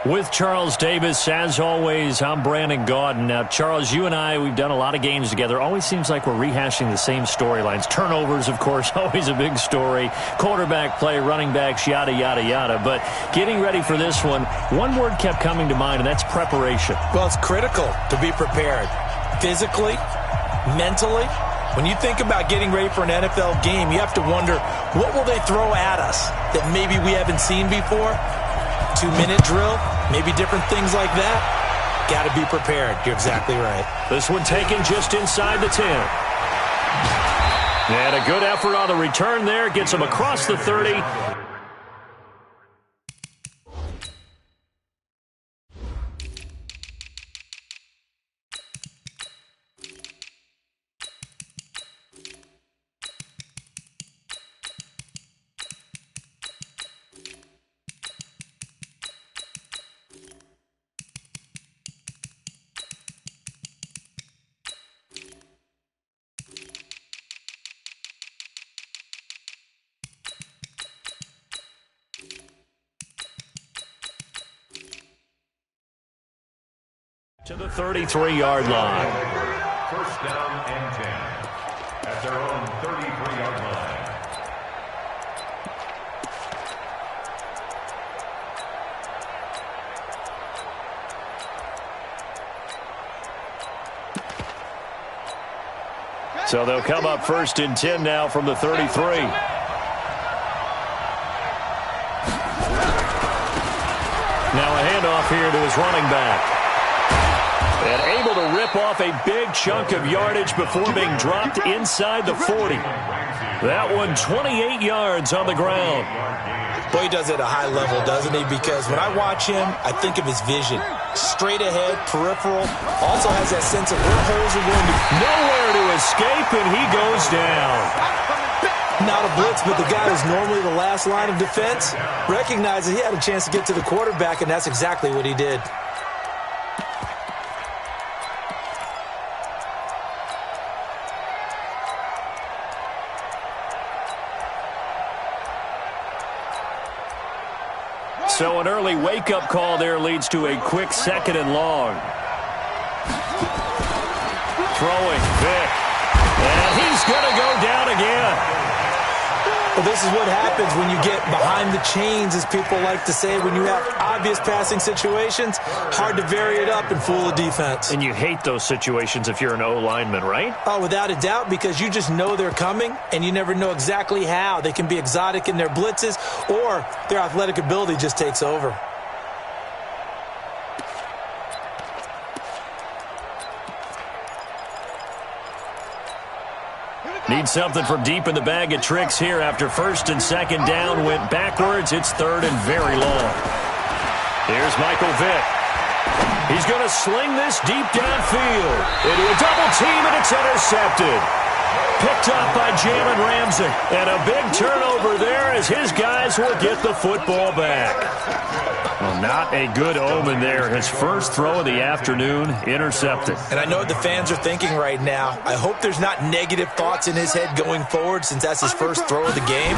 With Charles Davis, as always, I'm Brandon Gaudin. Now, Charles, you and I, we've done a lot of games together. Always seems like we're rehashing the same storylines. Turnovers, of course, always a big story. Quarterback play, running backs, yada, yada, yada. But getting ready for this one word kept coming to mind, and that's preparation. Well, it's critical to be prepared. Physically, mentally. When you think about getting ready for an NFL game, you have to wonder, what will they throw at us that maybe we haven't seen before? 2-minute drill, maybe different things like that. Got to be prepared. You're exactly right. This one taken just inside the 10. And a good effort on the return there. Gets him across the 30. To the 33-yard line. First down and 10 at their own 33-yard line. So they'll come up first and 10 now from the 33. Now a handoff here to his running back. And able to rip off a big chunk of yardage before being dropped inside the 40. That one 28 yards on the ground. Boy, he does it at a high level, doesn't he? Because when I watch him, I think of his vision. Straight ahead, peripheral. Also has that sense of where holes are going to be. Nowhere to escape, and he goes down. Not a blitz, but the guy who's normally the last line of defense recognizes he had a chance to get to the quarterback, and that's exactly what he did. So an early wake-up call there leads to a quick 2nd and long. Throwing, Vick. And he's going to go down again. Well, this is what happens when you get behind the chains, as people like to say. When you have obvious passing situations, hard to vary it up and fool the defense. And you hate those situations if you're an O-lineman, right? Oh, without a doubt, because you just know they're coming, and you never know exactly how. They can be exotic in their blitzes, or their athletic ability just takes over. Need something from deep in the bag of tricks here after 1st and 2nd down. Went backwards. It's 3rd and very long. Here's Michael Vick. He's going to sling this deep downfield into a double team, and it's intercepted. Picked up by Jalen Ramsey. And a big turnover there as his guys will get the football back. Well, not a good omen there. His first throw of the afternoon, intercepted. And I know what the fans are thinking right now. I hope there's not negative thoughts in his head going forward, since that's his first throw of the game.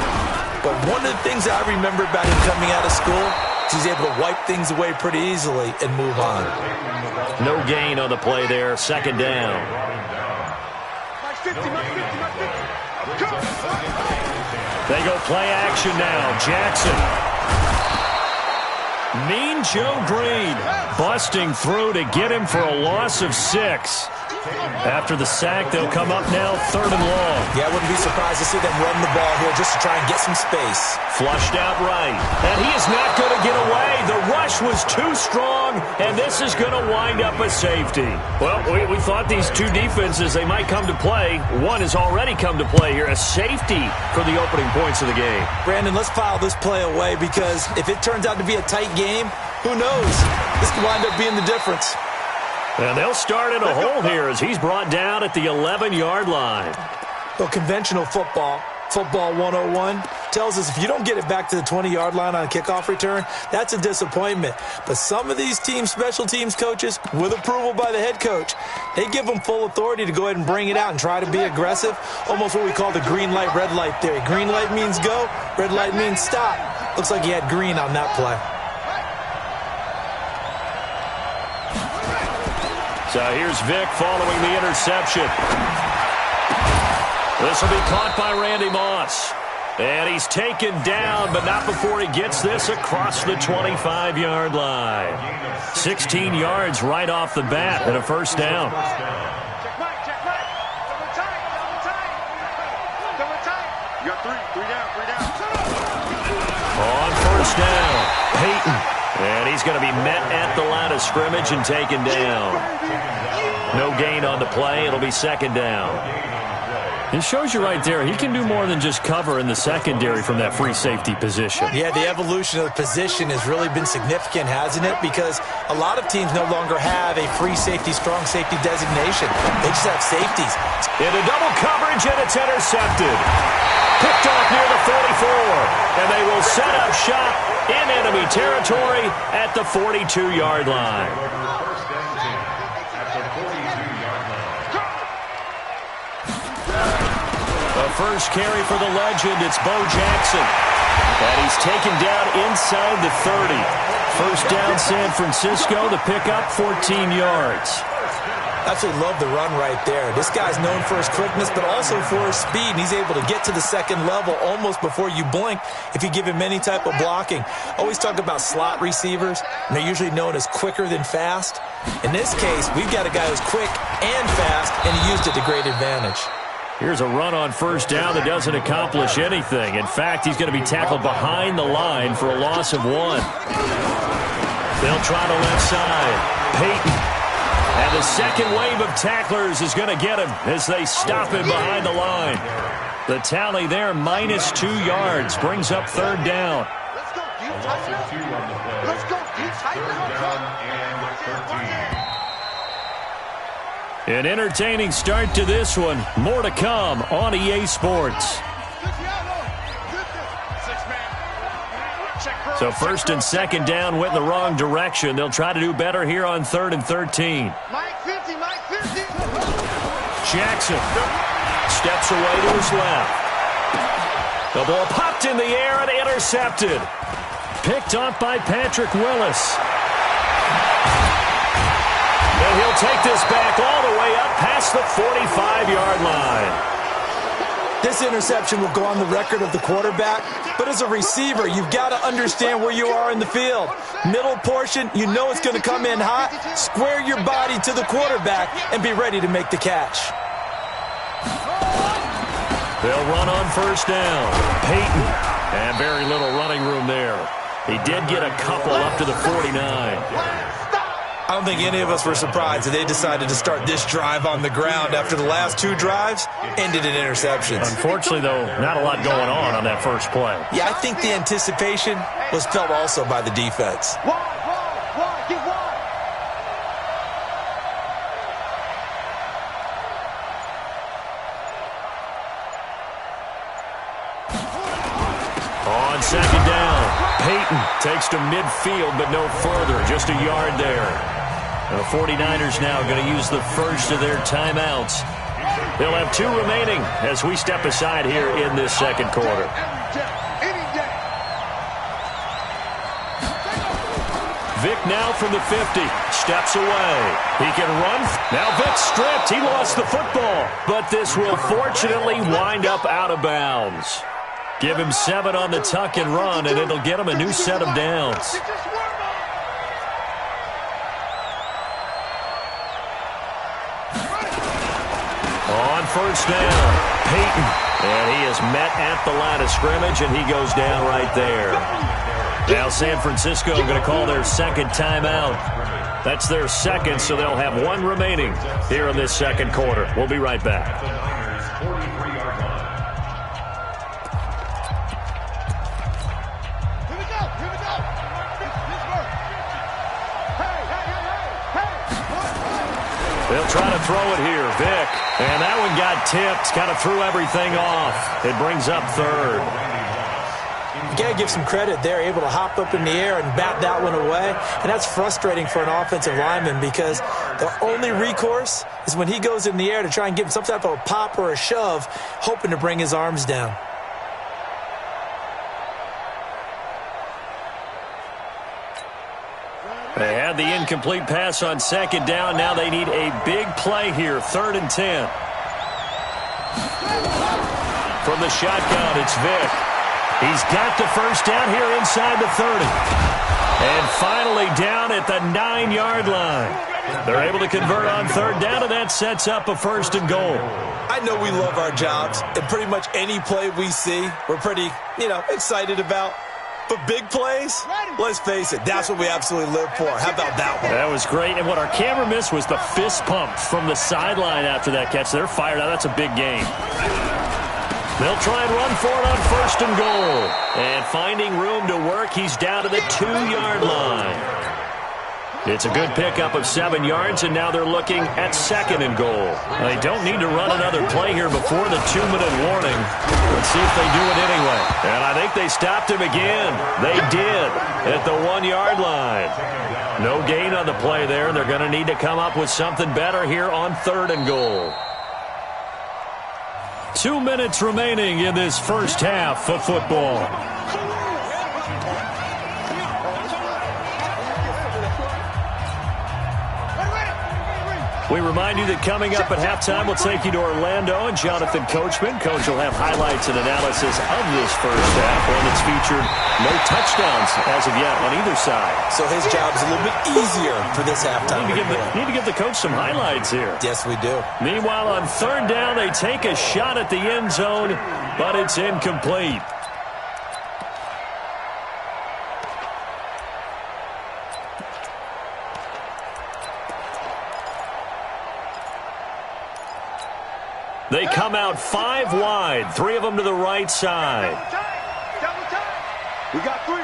But one of the things I remember about him coming out of school is he's able to wipe things away pretty easily and move on. No gain on the play there. 2nd down. They go play action now. Jackson. Mean Joe Green busting through to get him for a loss of 6. After the sack, they'll come up now 3rd and long. Yeah, I wouldn't be surprised to see them run the ball here just to try and get some space. Flushed out right. And he is not going to get away. The rush was too strong, and this is going to wind up a safety. Well, we thought these two defenses, they might come to play. One has already come to play here, a safety for the opening points of the game. Brandon, let's file this play away, because if it turns out to be a tight game, who knows? This could wind up being the difference. And they'll start in a hole here as he's brought down at the 11-yard line. Well, conventional football 101, tells us if you don't get it back to the 20-yard line on a kickoff return, that's a disappointment. But some of these special teams coaches, with approval by the head coach, they give them full authority to go ahead and bring it out and try to be aggressive, almost what we call the green light, red light theory. Green light means go, red light means stop. Looks like he had green on that play. So here's Vic following the interception. This will be caught by Randy Moss. And he's taken down, but not before he gets this across the 25-yard line. 16 yards right off the bat and a first down. On first down, Peyton. And he's going to be met at the line of scrimmage and taken down. No gain on the play. It'll be second down. It shows you right there, he can do more than just cover in the secondary from that free safety position. Yeah, the evolution of the position has really been significant, hasn't it? Because a lot of teams no longer have a free safety, strong safety designation. They just have safeties. Into double coverage, and it's intercepted. Picked off near the 44, and they will set up shop in enemy territory at the 42-yard line. First carry for the legend, it's Bo Jackson. And he's taken down inside the 30. First down, San Francisco. The pickup, 14 yards. Absolutely love the run right there. This guy's known for his quickness, but also for his speed. And he's able to get to the second level almost before you blink if you give him any type of blocking. Always talk about slot receivers, and they're usually known as quicker than fast. In this case, we've got a guy who's quick and fast, and he used it to great advantage. Here's a run on first down that doesn't accomplish anything. In fact, he's going to be tackled behind the line for a loss of 1. They'll try the left side. Peyton. And the second wave of tacklers is going to get him as they stop him behind the line. The tally there, minus 2 yards, brings up third down. Let's go deep tight now. Let's go deep tight now. An entertaining start to this one. More to come on EA Sports. So first and second down went in the wrong direction. They'll try to do better here on 3rd and 13. Jackson steps away to his left. The ball popped in the air and intercepted. Picked off by Patrick Willis. And he'll take this back all the way up past the 45-yard line. This interception will go on the record of the quarterback, but as a receiver, you've got to understand where you are in the field. Middle portion, you know it's going to come in hot. Square your body to the quarterback and be ready to make the catch. They'll run on first down. Peyton. And very little running room there. He did get a couple up to the 49. I don't think any of us were surprised that they decided to start this drive on the ground after the last 2 drives ended in interceptions. Unfortunately, though, not a lot going on that first play. Yeah, I think the anticipation was felt also by the defense. On second down, Peyton takes to midfield, but no further, just a yard there. The 49ers now going to use the first of their timeouts. They'll have 2 remaining as we step aside here in this second quarter. Vic now from the 50, steps away. He can run. Now Vic stripped. He lost the football, but this will fortunately wind up out of bounds. Give him 7 on the tuck and run, and it'll get him a new set of downs. On first down, Peyton. And he is met at the line of scrimmage, and he goes down right there. Now San Francisco going to call their second timeout. That's their second, so they'll have 1 remaining here in this second quarter. We'll be right back. They'll try to throw it here, Vic. And that one got tipped, kind of threw everything off. It brings up third. You got to give some credit there, able to hop up in the air and bat that one away. And that's frustrating for an offensive lineman because the only recourse is when he goes in the air to try and give him some type of a pop or a shove, hoping to bring his arms down. They had the incomplete pass on second down. Now they need a big play here, 3rd and 10. From the shotgun, it's Vick. He's got the first down here inside the 30. And finally down at the 9-yard line. They're able to convert on 3rd down, and that sets up a 1st and goal. I know we love our jobs, and pretty much any play we see, we're pretty, excited about. But big plays, let's face it, that's what we absolutely live for. How about that one? That was great. And what our camera missed was the fist pump from the sideline after that catch. They're fired out. That's a big game. They'll try and run for it on 1st and goal. And finding room to work, he's down to the 2-yard line. It's a good pickup of 7 yards, and now they're looking at 2nd and goal. They don't need to run another play here before the 2-minute warning. Let's see if they do it anyway. And I think they stopped him again. They did at the 1-yard line. No gain on the play there. They're going to need to come up with something better here on 3rd and goal. 2 minutes remaining in this first half of football. We remind you that coming up at halftime, we'll take you to Orlando and Jonathan Coachman. Coach will have highlights and analysis of this first half, one that's featured no touchdowns as of yet on either side. So his job's a little bit easier for this halftime. Need to give the coach some highlights here. Yes, we do. Meanwhile, on 3rd down, they take a shot at the end zone, but it's incomplete. They come out 5 wide, 3 of them to the right side. We got 3,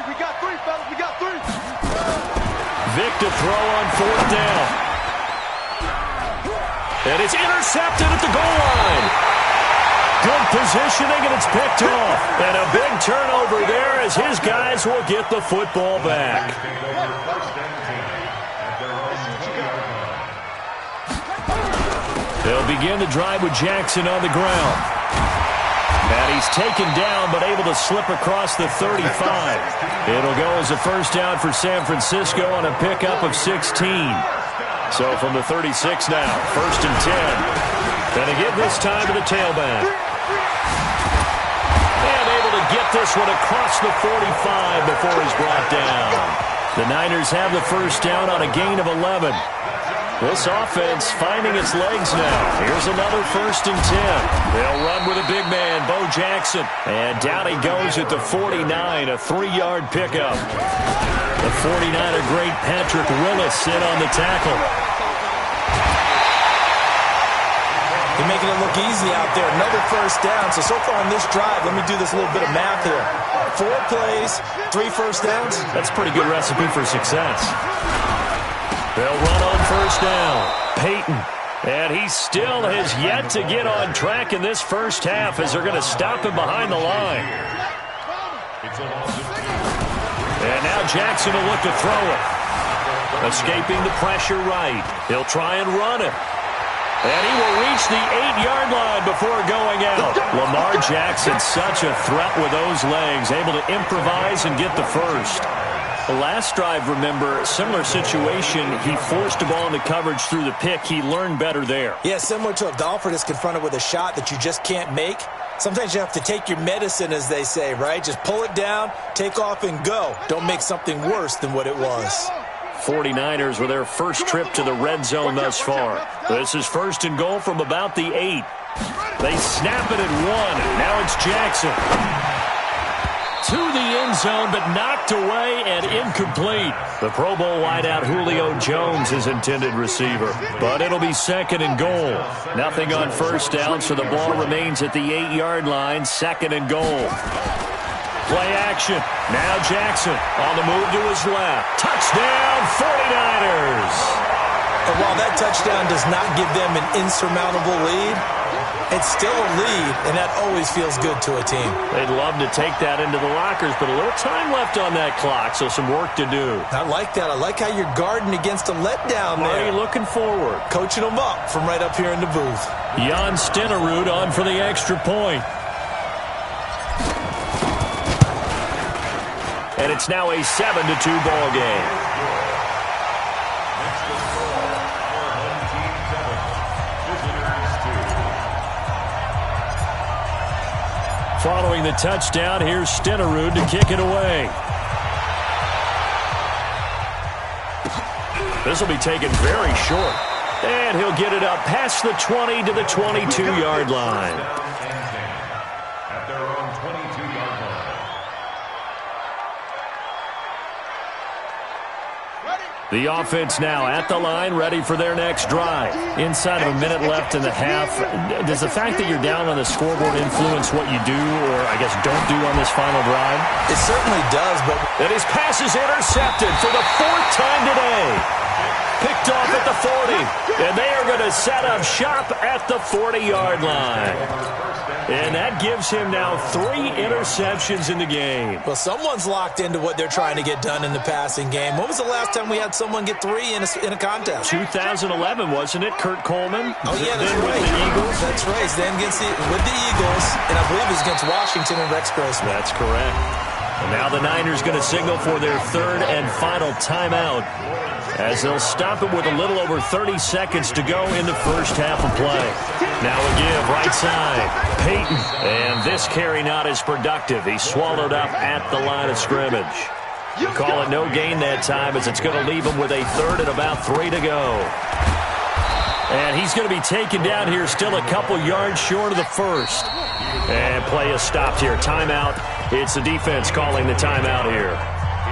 fellas, we got 3. Vick to throw on 4th down. And it's intercepted at the goal line. Good positioning, and it's picked off. And a big turnover there as his guys will get the football back. They'll begin the drive with Jackson on the ground. And he's taken down, but able to slip across the 35. It'll go as a 1st down for San Francisco on a pickup of 16. So from the 36 now, 1st and 10. And again this time to the tailback. And able to get this one across the 45 before he's brought down. The Niners have the 1st down on a gain of 11. This offense finding its legs now. Here's another 1st and 10. They'll run with a big man, Bo Jackson. And down he goes at the 49, a 3-yard pickup. The 49er great Patrick Willis in on the tackle. You're making it look easy out there. Another 1st down. So far on this drive, let me do this little bit of math here. 4 plays, 3 1st downs. That's a pretty good recipe for success. They'll run on 1st down. Peyton. And he still has yet to get on track in this first half as they're going to stop him behind the line. And now Jackson will look to throw it. Escaping the pressure right. He'll try and run it. And he will reach the 8-yard line before going out. Lamar Jackson, such a threat with those legs, able to improvise and get the first. The last drive, remember, similar situation. He forced the ball into coverage through the pick. He learned better there. Yeah, similar to a golfer that's confronted with a shot that you just can't make. Sometimes you have to take your medicine, as they say, right? Just pull it down, take off, and go. Don't make something worse than what it was. 49ers with their first trip to the red zone thus far. This is 1st and goal from about the 8. They snap it at 1. Now it's Jackson. To the end zone, but knocked away and incomplete. The Pro Bowl wideout Julio Jones is intended receiver, but it'll be 2nd and goal. Nothing on 1st down, so the ball remains at the 8-yard line, 2nd and goal. Play action. Now Jackson on the move to his left. Touchdown, 49ers. And while that touchdown does not give them an insurmountable lead, it's still a lead, and that always feels good to a team. They'd love to take that into the lockers, but a little time left on that clock, so some work to do. I like that. I like how you're guarding against a letdown there. Are you looking forward? Coaching them up from right up here in the booth. Jan Stenerud on for the extra point. And it's now a 7-2 ball game. Following the touchdown, here's Stenerud to kick it away. This will be taken very short. And he'll get it up past the 20 to the 22-yard line. At their own 22-yard line. The offense now at the line, ready for their next drive. Inside of a minute left in the half, does the fact that you're down on the scoreboard influence what you do, or I guess don't do on this final drive? It certainly does, but... And his pass is intercepted for the 4th time today. Picked off at the 40, and they are going to set up shop at the 40-yard line. And that gives him now 3 interceptions in the game. Well, someone's locked into what they're trying to get done in the passing game. When was the last time we had someone get 3 in a contest? 2011, wasn't it? Kurt Coleman? Oh, yeah, that's right. With the Eagles? That's right. Then with the Eagles, and I believe it's against Washington and Rex Grossman. That's correct. And now the Niners going to signal for their 3rd and final timeout, as they'll stop it with a little over 30 seconds to go in the first half of play. Now a give right side. Peyton. And this carry not as productive. He's swallowed up at the line of scrimmage. Call it no gain that time, as it's going to leave him with a 3rd and about 3 to go. And he's going to be taken down here, still a couple yards short of the 1st. And play is stopped here. Timeout. It's the defense calling the timeout here,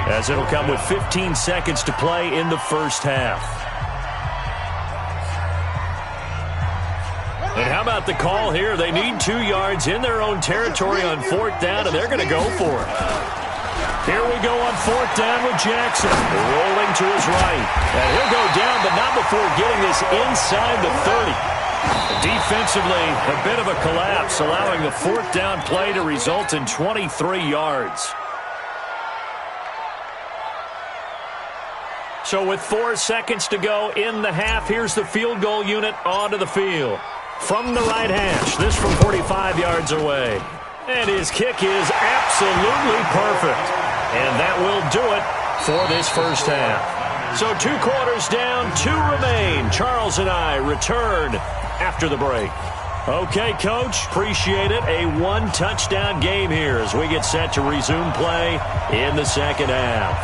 as it'll come with 15 seconds to play in the first half. And how about the call here? They need 2 yards in their own territory on 4th down, and they're going to go for it. Here we go on 4th down with Jackson. Rolling to his right. And he'll go down, but not before getting this inside the 30. Defensively, a bit of a collapse, allowing the 4th down play to result in 23 yards. So with 4 seconds to go in the half, here's the field goal unit onto the field. From the right hash, this from 45 yards away. And his kick is absolutely perfect. And that will do it for this first half. So 2 quarters down, 2 remain. Charles and I return after the break. Okay, Coach, appreciate it. A 1-touchdown game here as we get set to resume play in the second half.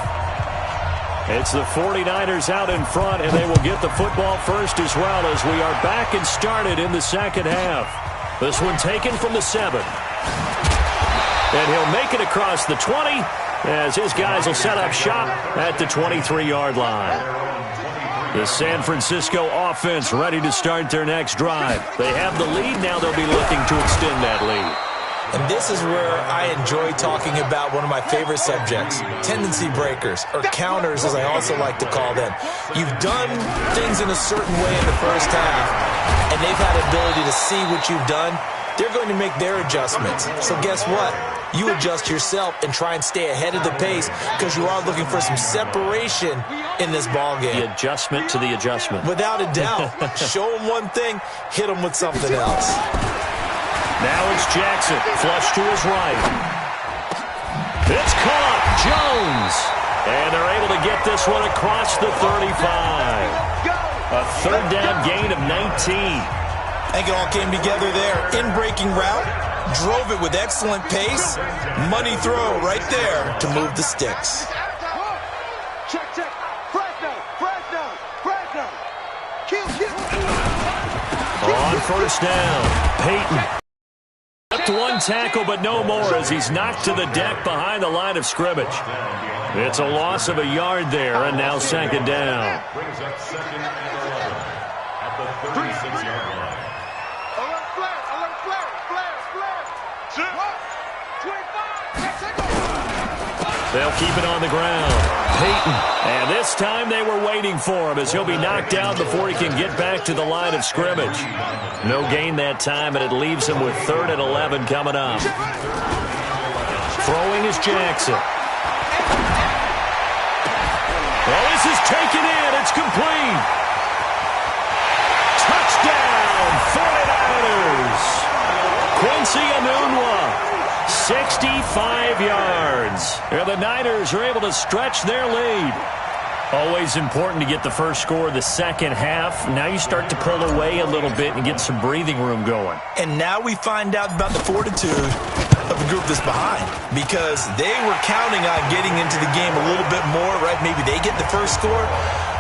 It's the 49ers out in front, and they will get the football first as well, as we are back and started in the second half. This one taken from the 7. And he'll make it across the 20, as his guys will set up shop at the 23-yard line. The San Francisco offense ready to start their next drive. They have the lead. Now they'll be looking to extend that lead. And this is where I enjoy talking about one of my favorite subjects, tendency breakers, or counters as I also like to call them. You've done things in a certain way in the first half, and they've had the ability to see what you've done. They're going to make their adjustments. So guess what? You adjust yourself and try and stay ahead of the pace, because you are looking for some separation in this ball game. The adjustment to the adjustment. Without a doubt. Show them one thing, hit them with something else. Now it's Jackson, flush to his right. It's caught, Jones. And they're able to get this one across the 35. A 3rd down gain of 19. I think it all came together there. In-breaking route, drove it with excellent pace. Money throw right there to move the sticks. Check. Fresno. On 1st down, Peyton. Left 1 tackle, but no more, as he's knocked to the deck behind the line of scrimmage. It's a loss of a yard there, and now 2nd down. Brings up 2nd and 11 at the 36-yard line. Alert flare. 25. They'll keep it on the ground. Peyton. And this time they were waiting for him, as he'll be knocked down before he can get back to the line of scrimmage. No gain that time, and it leaves him with 3rd and 11 coming up. Throwing is Jackson. Well, this is taken in. It's complete. Touchdown, 49ers. Quincy Enunwa. 65 yards. And the Niners are able to stretch their lead. Always important to get the first score of the second half. Now you start to pull away a little bit and get some breathing room going. And now we find out about the fortitude of the group that's behind, because they were counting on getting into the game a little bit more, right? Maybe they get the first score.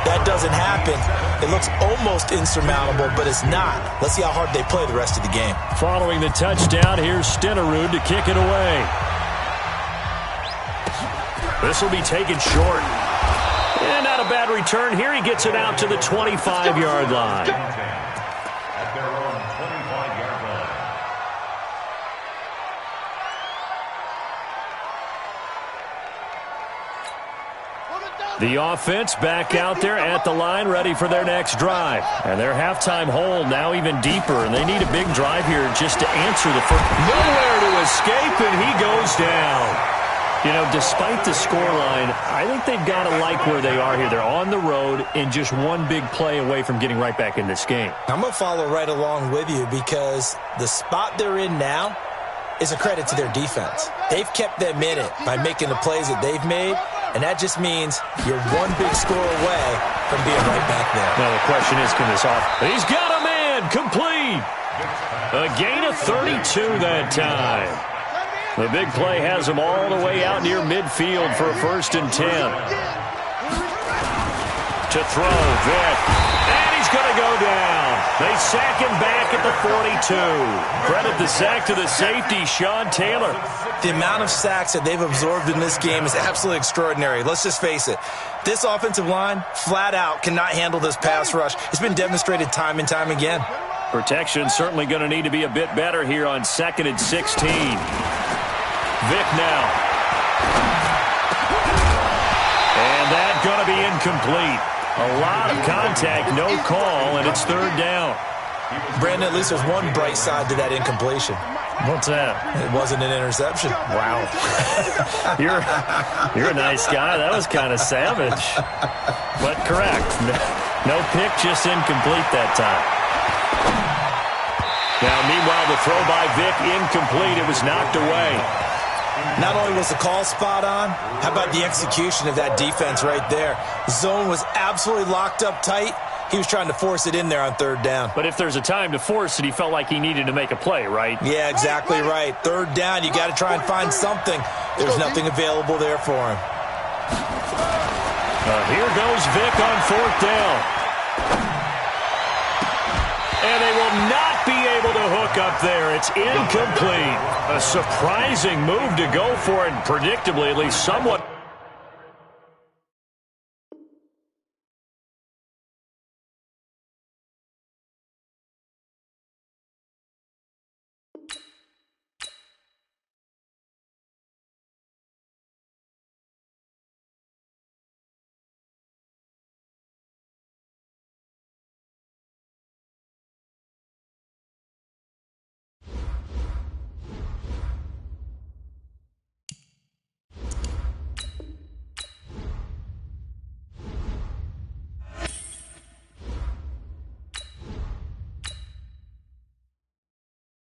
That doesn't happen. It looks almost insurmountable, but it's not. Let's see how hard they play the rest of the game. Following the touchdown, here's Stenerud to kick it away. This will be taken short. And not a bad return here. He gets it out to the 25-yard line. At their own 25-yard line. The offense back out there at the line, ready for their next drive. And their halftime hole now even deeper, and they need a big drive here just to answer the first. Nowhere to escape, and he goes down. You know, despite the scoreline, I think they've got to like where they are here. They're on the road and just one big play away from getting right back in this game. I'm going to follow right along with you, because the spot they're in now is a credit to their defense. They've kept them in it by making the plays that they've made, and that just means you're one big score away from being right back there. Now the question is, can this off? He's got a man, complete. A gain of 32 that time. The big play has him all the way out near midfield for a 1st and 10. To throw, Vick. And he's going to go down. They sack him back at the 42. Credit the sack to the safety, Sean Taylor. The amount of sacks that they've absorbed in this game is absolutely extraordinary. Let's just face it. This offensive line, flat out, cannot handle this pass rush. It's been demonstrated time and time again. Protection certainly going to need to be a bit better here on 2nd and 16. Vick now. And that's going to be incomplete. A lot of contact, no call, and it's 3rd down. Brandon, at least there's one bright side to that incompletion. What's that? It wasn't an interception. Wow. You're a nice guy. That was kind of savage. But correct. No pick, just incomplete that time. Now, meanwhile, the throw by Vick incomplete. It was knocked away. Not only was the call spot on, how about the execution of that defense right there? The zone was absolutely locked up tight. He was trying to force it in there on 3rd down. But if there's a time to force it, he felt like he needed to make a play, right? Yeah, exactly right. 3rd down, you got to try and find something. There's nothing available there for him. Here goes Vick on 4th down. And they will not be able to hook up there. It's incomplete. A surprising move to go for it, predictably, at least somewhat.